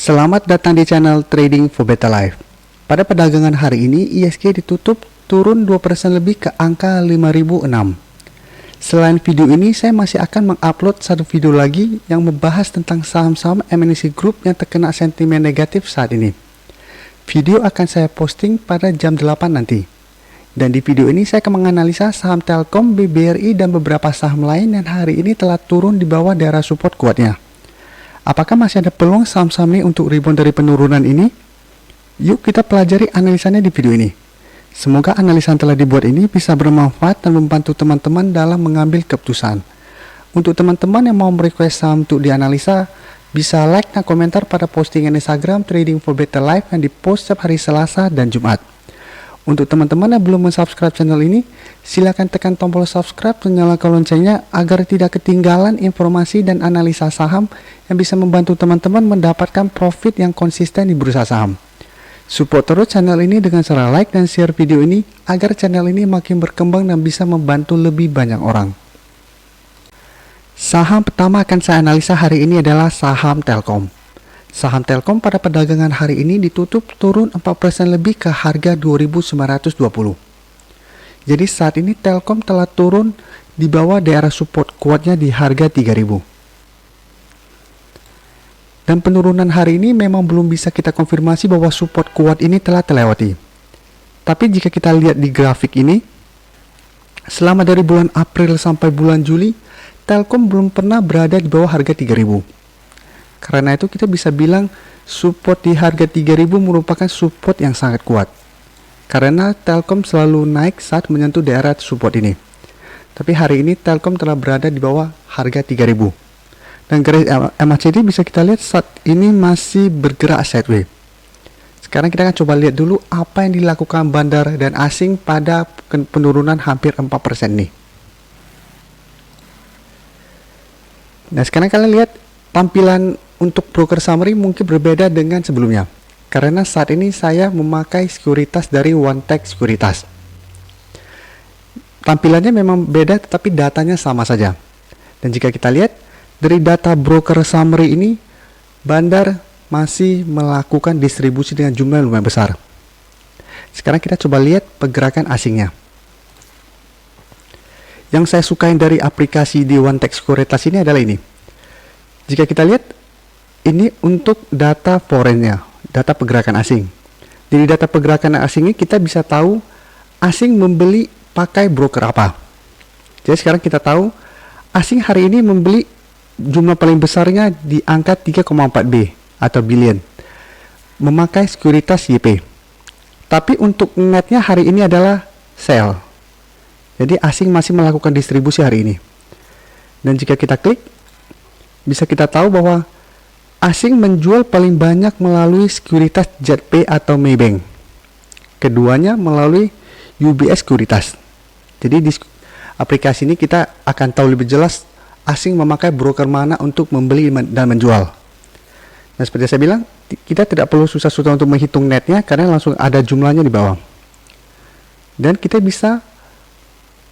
Selamat datang di channel Trading for Better Life. Pada perdagangan hari ini, ISG ditutup turun 2% lebih ke angka 5006. Selain video ini, saya masih akan mengupload satu video lagi yang membahas tentang saham-saham MNC Group yang terkena sentimen negatif saat ini. Video akan saya posting pada jam 8 nanti. Dan di video ini saya akan menganalisa saham Telkom, BBRI, dan beberapa saham lain yang hari ini telah turun di bawah daerah support kuatnya. Apakah masih ada peluang saham-saham ini untuk rebound dari penurunan ini? Yuk kita pelajari analisanya di video ini. Semoga analisa yang telah dibuat ini bisa bermanfaat dan membantu teman-teman dalam mengambil keputusan. Untuk teman-teman yang mau merequest saham untuk dianalisa, bisa like dan komentar pada postingan Instagram Trading for Better Life yang dipost setiap hari Selasa dan Jumat. Untuk teman-teman yang belum mensubscribe channel ini, silakan tekan tombol subscribe dan nyalakan loncengnya agar tidak ketinggalan informasi dan analisa saham yang bisa membantu teman-teman mendapatkan profit yang konsisten di bursa saham. Support terus channel ini dengan cara like dan share video ini agar channel ini makin berkembang dan bisa membantu lebih banyak orang. Saham pertama akan saya analisa hari ini adalah saham Telkom. Saham Telkom pada perdagangan hari ini ditutup turun 4% lebih ke harga 2.920. Jadi saat ini Telkom telah turun di bawah daerah support kuatnya di harga 3.000. Dan penurunan hari ini memang belum bisa kita konfirmasi bahwa support kuat ini telah terlewati. Tapi jika kita lihat di grafik ini, selama dari bulan April sampai bulan Juli, Telkom belum pernah berada di bawah harga 3.000. Karena itu kita bisa bilang support di harga 3.000 merupakan support yang sangat kuat. Karena Telkom selalu naik saat menyentuh daerah support ini. Tapi hari ini Telkom telah berada di bawah harga 3.000. Dan garis MACD bisa kita lihat saat ini masih bergerak sideways. Sekarang kita akan coba lihat dulu apa yang dilakukan bandar dan asing pada penurunan hampir 4% nih. Nah sekarang kalian lihat tampilan untuk broker summary mungkin berbeda dengan sebelumnya. Karena saat ini saya memakai sekuritas dari OneTech Sekuritas. Tampilannya memang beda tetapi datanya sama saja. Dan jika kita lihat dari data broker summary ini, bandar masih melakukan distribusi dengan jumlah yang lumayan besar. Sekarang kita coba lihat pergerakan asingnya. Yang saya sukai dari aplikasi di OneTech Sekuritas ini adalah ini. Jika kita lihat, ini untuk data foreignnya, data pergerakan asing. Dari data pergerakan asing ini kita bisa tahu asing membeli pakai broker apa. Jadi sekarang kita tahu asing hari ini membeli jumlah paling besarnya di angka 3,4 B atau billion memakai sekuritas YP. Tapi untuk netnya hari ini adalah sell. Jadi asing masih melakukan distribusi hari ini. Dan jika kita klik, bisa kita tahu bahwa asing menjual paling banyak melalui sekuritas JP atau Maybank. Keduanya melalui UBS Sekuritas. Jadi di aplikasi ini kita akan tahu lebih jelas asing memakai broker mana untuk membeli dan menjual. Nah seperti saya bilang, kita tidak perlu susah-susah untuk menghitung netnya karena langsung ada jumlahnya di bawah. Dan kita bisa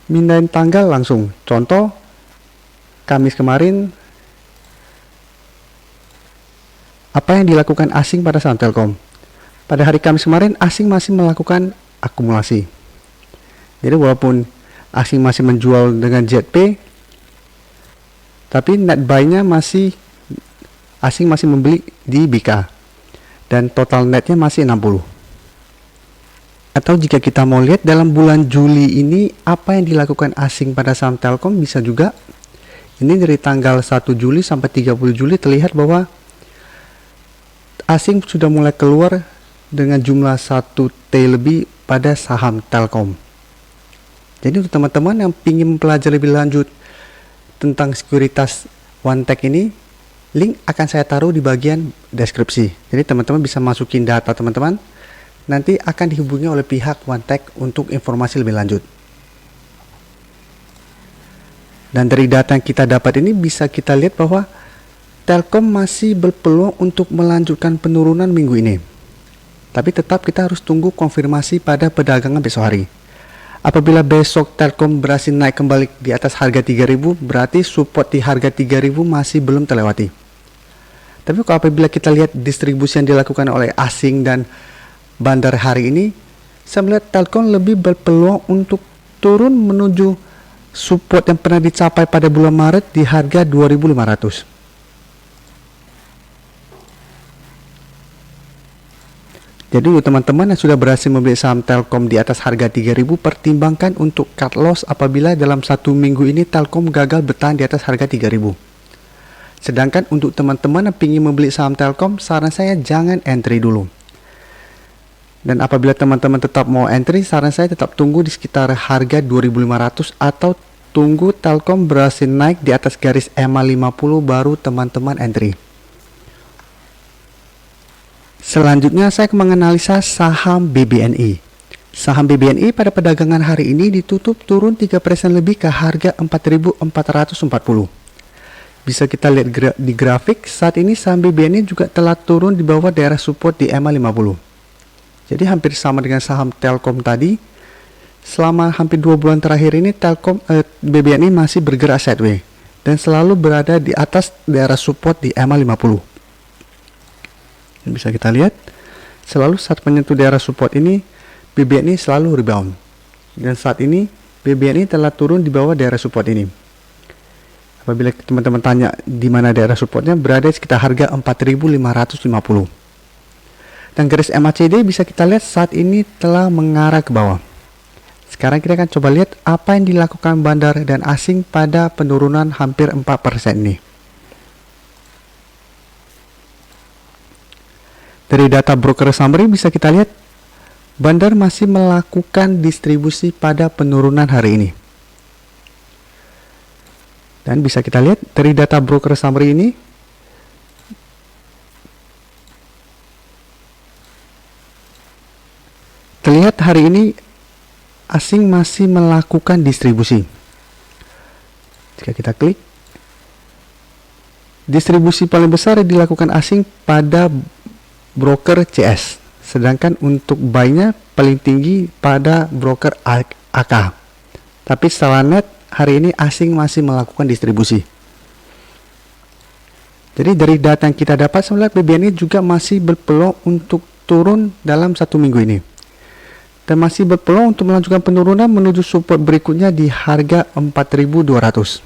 mindahin tanggal langsung. Contoh, Kamis kemarin, apa yang dilakukan asing pada saham Telkom? Pada hari Kamis kemarin, asing masih melakukan akumulasi. Jadi walaupun asing masih menjual dengan JP, tapi net buy-nya asing masih membeli di BK. Dan total netnya masih 60. Atau jika kita mau lihat dalam bulan Juli ini, apa yang dilakukan asing pada saham Telkom bisa juga. Ini dari tanggal 1 Juli sampai 30 Juli terlihat bahwa asing sudah mulai keluar dengan jumlah 1T lebih pada saham Telkom. Jadi untuk teman-teman yang ingin mempelajari lebih lanjut tentang sekuritas OneTech ini, link akan saya taruh di bagian deskripsi. Jadi teman-teman bisa masukin data teman-teman, nanti akan dihubungi oleh pihak OneTech untuk informasi lebih lanjut. Dan dari data yang kita dapat ini bisa kita lihat bahwa Telkom masih berpeluang untuk melanjutkan penurunan minggu ini. Tapi tetap kita harus tunggu konfirmasi pada perdagangan besok hari. Apabila besok Telkom berhasil naik kembali di atas harga 3.000, berarti support di harga 3.000 masih belum terlewati. Tapi kalau apabila kita lihat distribusi yang dilakukan oleh asing dan bandar hari ini, saya melihat Telkom lebih berpeluang untuk turun menuju support yang pernah dicapai pada bulan Maret di harga 2.500. Jadi untuk teman-teman yang sudah berhasil membeli saham Telkom di atas harga 3.000, pertimbangkan untuk cut loss apabila dalam satu minggu ini Telkom gagal bertahan di atas harga 3.000. Sedangkan untuk teman-teman yang ingin membeli saham Telkom, saran saya jangan entry dulu. Dan apabila teman-teman tetap mau entry, saran saya tetap tunggu di sekitar harga 2.500 atau tunggu Telkom berhasil naik di atas garis EMA 50 baru teman-teman entry. Selanjutnya saya akan menganalisa saham BBNI. Saham BBNI pada perdagangan hari ini ditutup turun 3% lebih ke harga 4.440. Bisa kita lihat di grafik, saat ini saham BBNI juga telah turun di bawah daerah support di EMA 50. Jadi hampir sama dengan saham Telkom tadi. Selama hampir 2 bulan terakhir ini BBNI masih bergerak sideways dan selalu berada di atas daerah support di EMA 50. Bisa kita lihat, selalu saat menyentuh daerah support ini, BBNI selalu rebound. Dan saat ini, BBNI telah turun di bawah daerah support ini. Apabila teman-teman tanya di mana daerah supportnya, berada di sekitar harga 4.550. Dan garis MACD bisa kita lihat saat ini telah mengarah ke bawah. Sekarang kita akan coba lihat apa yang dilakukan bandar dan asing pada penurunan hampir 4% ini. Dari data broker summary bisa kita lihat bandar masih melakukan distribusi pada penurunan hari ini. Dan bisa kita lihat dari data broker summary ini, terlihat hari ini asing masih melakukan distribusi. Jika kita klik, distribusi paling besar dilakukan asing pada broker CS, sedangkan untuk buy-nya paling tinggi pada broker AK. Tapi secara net hari ini asing masih melakukan distribusi. Jadi dari data yang kita dapat, sebenarnya BBNI juga masih berpeluang untuk turun dalam satu minggu ini, dan masih berpeluang untuk melanjutkan penurunan menuju support berikutnya di harga 4.200.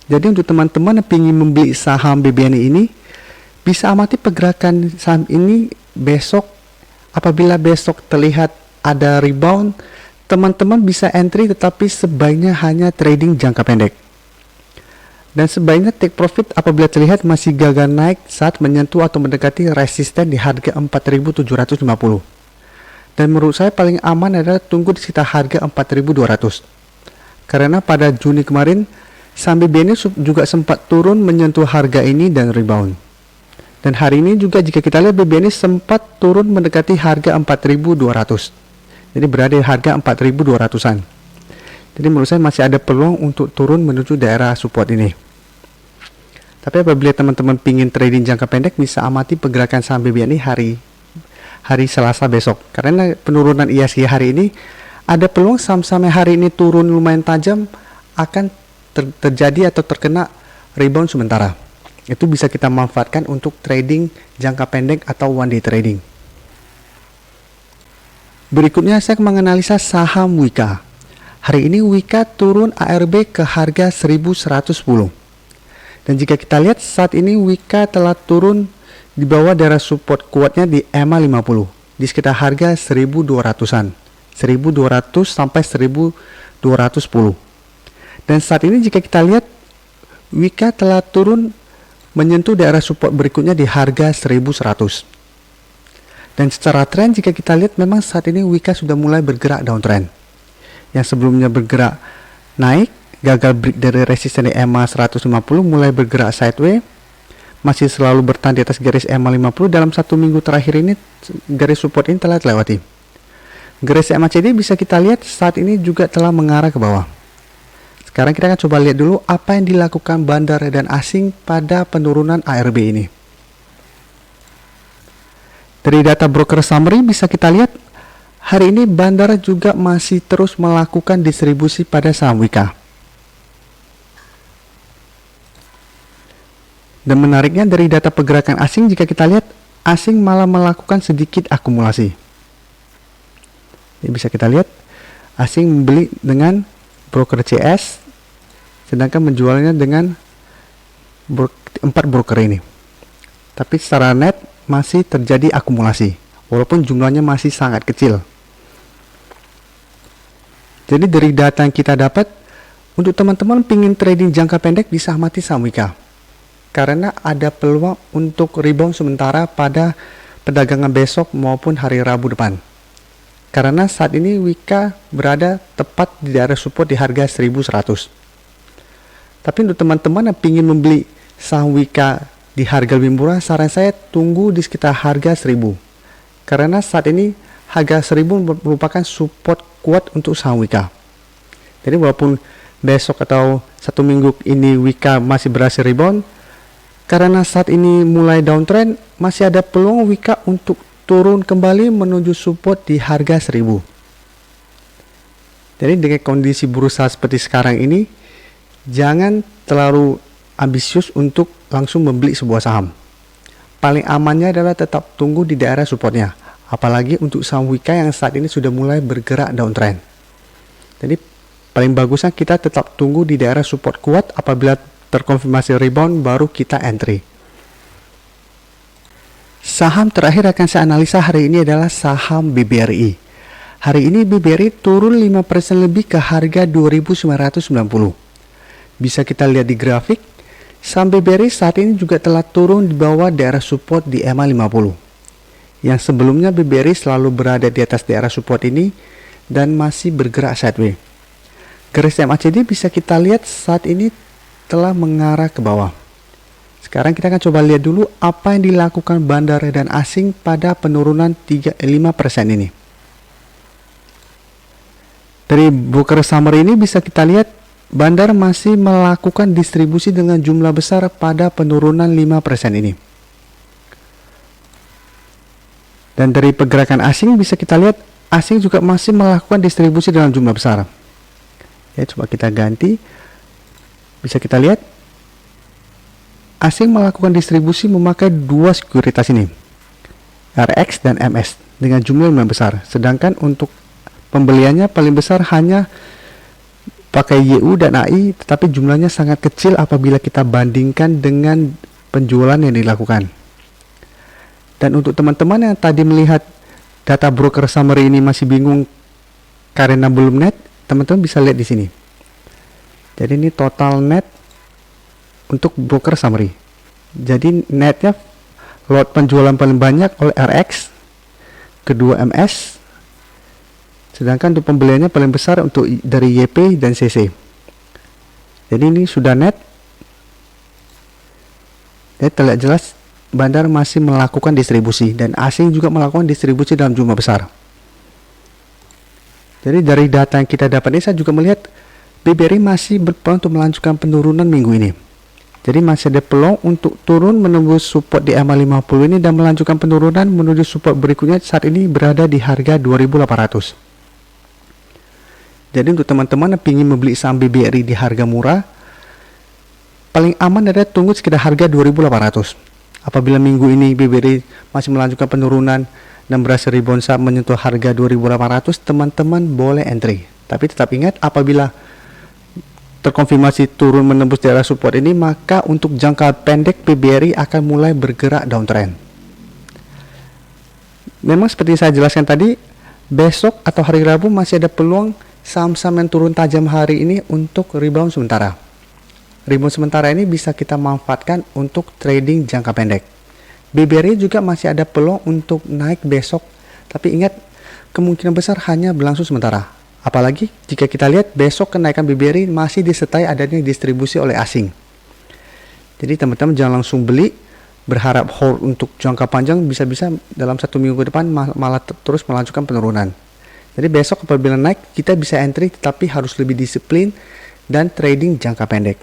Jadi untuk teman-teman yang ingin membeli saham BBNI ini, bisa amati pergerakan saham ini besok. Apabila besok terlihat ada rebound, teman-teman bisa entry, tetapi sebaiknya hanya trading jangka pendek. Dan sebaiknya take profit apabila terlihat masih gagal naik saat menyentuh atau mendekati resisten di harga 4.750. Dan menurut saya paling aman adalah tunggu di sekitar harga 4.200. Karena pada Juni kemarin, saham BBNI juga sempat turun menyentuh harga ini dan rebound. Dan hari ini juga jika kita lihat BBNI sempat turun mendekati harga 4.200. Jadi berada di harga 4.200-an. Jadi menurut saya masih ada peluang untuk turun menuju daerah support ini. Tapi apabila teman-teman ingin trading jangka pendek, bisa amati pergerakan saham BBNI hari Selasa besok. Karena penurunan IHSG hari ini, ada peluang saham-saham yang hari ini turun lumayan tajam akan terjadi atau terkena rebound sementara. Itu bisa kita manfaatkan untuk trading jangka pendek atau one day trading. Berikutnya saya akan menganalisa saham Wika. Hari ini Wika turun ARB ke harga 1.110. Dan jika kita lihat saat ini Wika telah turun di bawah daerah support kuatnya di EMA 50 di sekitar harga 1.200-an. 1.200 sampai 1.210. Dan saat ini jika kita lihat Wika telah turun menyentuh daerah support berikutnya di harga 1.100. Dan secara tren jika kita lihat memang saat ini Wika sudah mulai bergerak downtrend. Yang sebelumnya bergerak naik, gagal break dari resisten di EMA 150, mulai bergerak sideways, masih selalu bertahan di atas garis EMA 50. Dalam satu minggu terakhir ini garis support ini telah dilewati. Garis MACD bisa kita lihat saat ini juga telah mengarah ke bawah. Sekarang kita akan coba lihat dulu apa yang dilakukan bandar dan asing pada penurunan ARB ini. Dari data broker summary bisa kita lihat hari ini bandar juga masih terus melakukan distribusi pada saham Wika. Dan menariknya dari data pergerakan asing, jika kita lihat, asing malah melakukan sedikit akumulasi. Ini bisa kita lihat, asing membeli dengan broker CS, sedangkan menjualnya dengan 4 broker ini. Tapi secara net masih terjadi akumulasi, walaupun jumlahnya masih sangat kecil. Jadi dari data yang kita dapat, untuk teman-teman pingin trading jangka pendek bisa amati saham Wika, karena ada peluang untuk rebound sementara pada perdagangan besok maupun hari Rabu depan. Karena saat ini Wika berada tepat di daerah support di harga 1100. Tapi untuk teman-teman yang ingin membeli saham Wika di harga lebih murah, saran saya tunggu di sekitar harga 1000. Karena saat ini harga 1000 merupakan support kuat untuk saham Wika. Jadi walaupun besok atau 1 minggu ini Wika masih berhasil rebound, karena saat ini mulai downtrend, masih ada peluang Wika untuk turun kembali menuju support di harga 1000. Jadi dengan kondisi bursa seperti sekarang ini, jangan terlalu ambisius untuk langsung membeli sebuah saham. Paling amannya adalah tetap tunggu di daerah supportnya, apalagi untuk saham Wika yang saat ini sudah mulai bergerak downtrend. Jadi paling bagusnya kita tetap tunggu di daerah support kuat, apabila terkonfirmasi rebound baru kita entry. Saham terakhir akan saya analisa hari ini adalah saham BBRI. Hari ini BBRI turun 5% lebih ke harga 2.990. Bisa kita lihat di grafik, saham BBRI saat ini juga telah turun di bawah daerah support di EMA 50. Yang sebelumnya BBRI selalu berada di atas daerah support ini dan masih bergerak sideways. Garis MACD bisa kita lihat saat ini telah mengarah ke bawah. Sekarang kita akan coba lihat dulu apa yang dilakukan bandar dan asing pada penurunan 5% ini. Dari broker summary ini bisa kita lihat bandar masih melakukan distribusi dengan jumlah besar pada penurunan 5% ini. Dan dari pergerakan asing bisa kita lihat asing juga masih melakukan distribusi dengan jumlah besar. Ya, coba kita ganti. Bisa kita lihat asing melakukan distribusi memakai dua sekuritas ini, RX dan MS, dengan jumlah yang besar. Sedangkan untuk pembeliannya paling besar hanya pakai YU dan AI, tetapi jumlahnya sangat kecil apabila kita bandingkan dengan penjualan yang dilakukan. Dan untuk teman-teman yang tadi melihat data broker summary ini masih bingung karena belum net, teman-teman bisa lihat di sini. Jadi ini total net untuk broker summary. Jadi netnya lot penjualan paling banyak oleh RX, kedua MS, sedangkan untuk pembeliannya paling besar untuk dari YP dan CC. Jadi ini sudah net. Jadi terlihat jelas bandar masih melakukan distribusi dan asing juga melakukan distribusi dalam jumlah besar. Jadi dari data yang kita dapat ini saya juga melihat BBRI masih berpeluang untuk melanjutkan penurunan minggu ini. Jadi masih ada peluang untuk turun menembus support di EMA 50 ini dan melanjutkan penurunan menuju support berikutnya saat ini berada di harga 2.800. Jadi untuk teman-teman yang ingin membeli saham BBRI di harga murah, paling aman adalah tunggu sekitar harga 2.800. Apabila minggu ini BBRI masih melanjutkan penurunan dan berhasil rebound saat menyentuh harga 2.800, teman-teman boleh entry. Tapi tetap ingat, apabila terkonfirmasi turun menembus daerah support ini, maka untuk jangka pendek BBRI akan mulai bergerak downtrend. Memang seperti saya jelaskan tadi, besok atau hari Rabu masih ada peluang saham-saham yang turun tajam hari ini untuk rebound sementara. Rebound sementara ini bisa kita manfaatkan untuk trading jangka pendek. BBRI juga masih ada peluang untuk naik besok, tapi ingat kemungkinan besar hanya berlangsung sementara. Apalagi jika kita lihat besok kenaikan BBRI masih disertai adanya distribusi oleh asing. Jadi teman-teman jangan langsung beli, berharap hold untuk jangka panjang, bisa-bisa dalam 1 minggu ke depan malah terus melanjutkan penurunan. Jadi besok apabila naik kita bisa entry, tetapi harus lebih disiplin dan trading jangka pendek.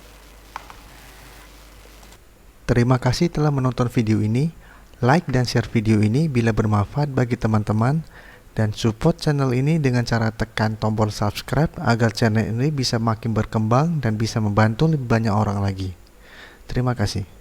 Terima kasih telah menonton video ini. Like dan share video ini bila bermanfaat bagi teman-teman. Dan support channel ini dengan cara tekan tombol subscribe agar channel ini bisa makin berkembang dan bisa membantu lebih banyak orang lagi. Terima kasih.